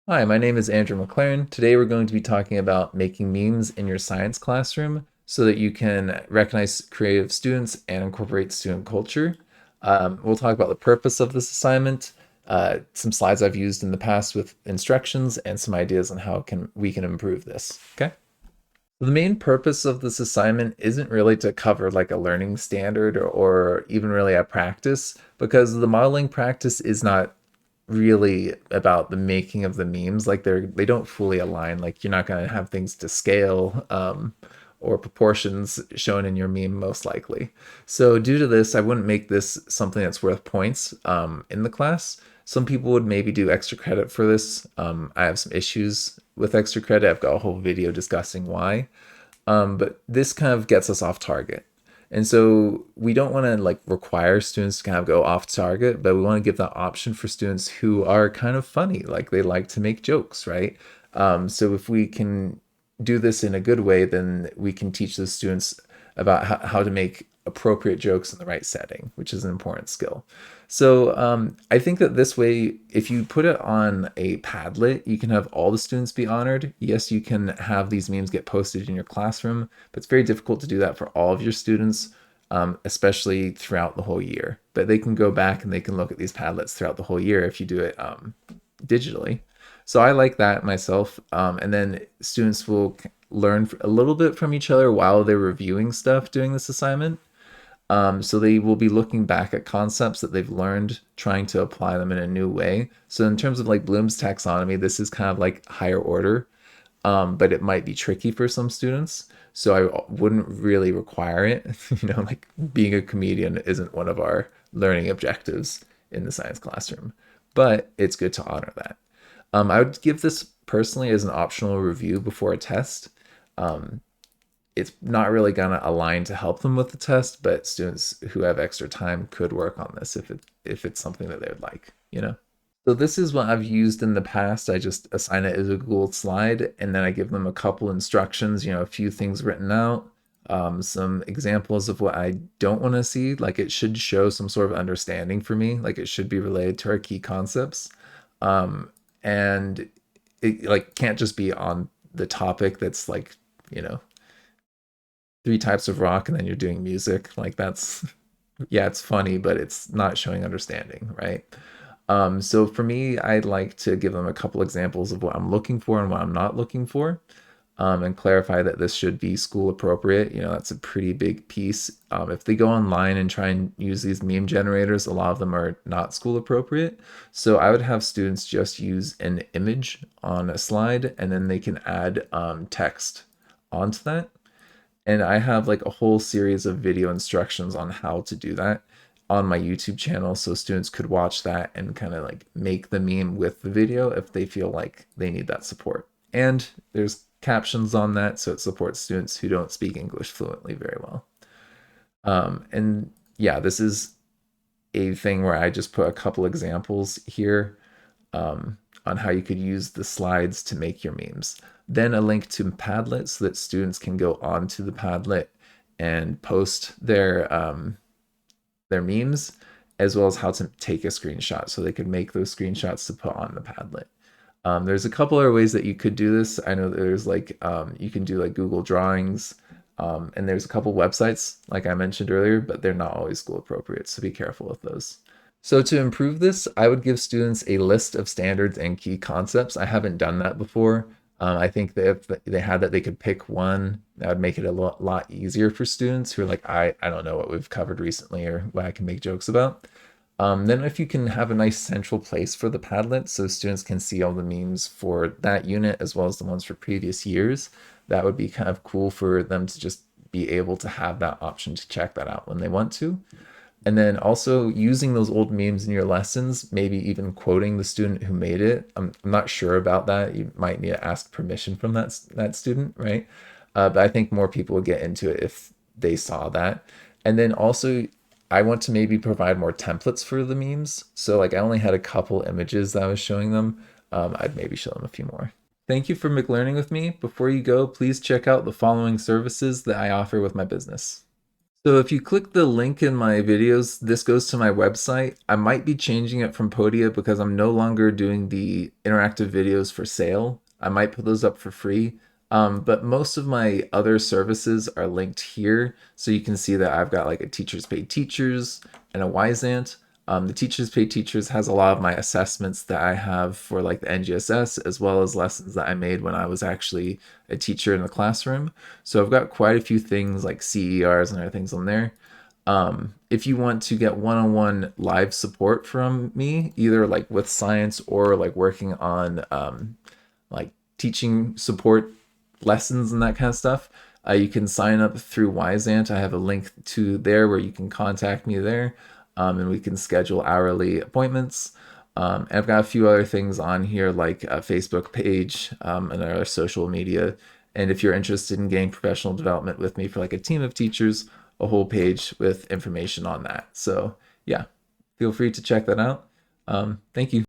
Hi, my name is Andrew McLaren. Today we're going to be talking about making memes in your science classroom so that you can recognize creative students and incorporate student culture. We'll talk about the purpose of this assignment, some slides I've used in the past with instructions, and some ideas on how we can improve this. Okay. The main purpose of this assignment isn't really to cover like a learning standard or even really a practice because the modeling practice is not really about the making of the memes. Like they don't fully align. Like you're not going to have things to scale or proportions shown in your meme most likely. So due to this, I wouldn't make this something that's worth points in the class. Some people would maybe do extra credit for this. I have some issues with extra credit. I've got a whole video discussing why. But this kind of gets us off target. And so we don't want to like require students to kind of go off target, but we want to give that option for students who are kind of funny, like they like to make jokes, right? So if we can do this in a good way, then we can teach the students about how to make appropriate jokes in the right setting, which is an important skill. So I think that this way, if you put it on a Padlet, you can have all the students be honored. Yes, you can have these memes get posted in your classroom, but it's very difficult to do that for all of your students, especially throughout the whole year. But they can go back and they can look at these Padlets throughout the whole year if you do it digitally. So I like that myself. And then students will learn a little bit from each other while they're reviewing stuff doing this assignment. So they will be looking back at concepts that they've learned, trying to apply them in a new way. So in terms of like Bloom's taxonomy, this is kind of like higher order, but it might be tricky for some students. So I wouldn't really require it. Like being a comedian isn't one of our learning objectives in the science classroom, but it's good to honor that. I would give this personally as an optional review before a test. Um, it's not really going to align to help them with the test, but students who have extra time could work on this if it's something that they would like. So this is what I've used in the past. I just assign it as a Google slide, and then I give them a couple instructions, a few things written out, some examples of what I don't want to see. Like it should show some sort of understanding for me. Like it should be related to our key concepts, and it like can't just be on the topic that's like you know three types of rock and then you're doing music. Like that's yeah, it's funny, but it's not showing understanding, right? So for me, I'd like to give them a couple examples of what I'm looking for and what I'm not looking for, and clarify that this should be school appropriate. That's a pretty big piece. If they go online and try and use these meme generators, a lot of them are not school appropriate. So I would have students just use an image on a slide and then they can add text onto that. And I have like a whole series of video instructions on how to do that on my YouTube channel so students could watch that and kind of like make the meme with the video if they feel like they need that support. And there's captions on that so it supports students who don't speak English fluently very well. And yeah, this is a thing where I just put a couple examples here on how you could use the slides to make your memes. Then a link to Padlet so that students can go onto the Padlet and post their memes, as well as how to take a screenshot so they could make those screenshots to put on the Padlet. There's a couple other ways that you could do this. I know there's like you can do like Google Drawings, and there's a couple websites like I mentioned earlier, but they're not always school appropriate, so be careful with those. So to improve this, I would give students a list of standards and key concepts. I haven't done that before. I think that if they had that, they could pick one. That would make it a lot easier for students who are like, I don't know what we've covered recently or what I can make jokes about. Then if you can have a nice central place for the Padlet so students can see all the memes for that unit as well as the ones for previous years, that would be kind of cool for them to just be able to have that option to check that out when they want to. And then also using those old memes in your lessons, maybe even quoting the student who made it. I'm not sure about that. You might need to ask permission from that student, right? But I think more people would get into it if they saw that. And then also, I want to maybe provide more templates for the memes. So like I only had a couple images that I was showing them. I'd maybe show them a few more. Thank you for McLearning with me. Before you go, please check out the following services that I offer with my business. So if you click the link in my videos, this goes to my website. I might be changing it from Podia because I'm no longer doing the interactive videos for sale. I might put those up for free. But most of my other services are linked here. So you can see that I've got like a Teachers Pay Teachers and a Wyzant. The Teachers Pay Teachers has a lot of my assessments that I have for like the NGSS, as well as lessons that I made when I was actually a teacher in the classroom. So I've got quite a few things like CERs and other things on there. If you want to get one-on-one live support from me, either like with science or like working on like teaching support lessons and that kind of stuff, you can sign up through Wyzant. I have a link to there where you can contact me there, and we can schedule hourly appointments. And I've got a few other things on here like a Facebook page, and other social media. And if you're interested in getting professional development with me for like a team of teachers, a whole page with information on that. So yeah, feel free to check that out. Thank you.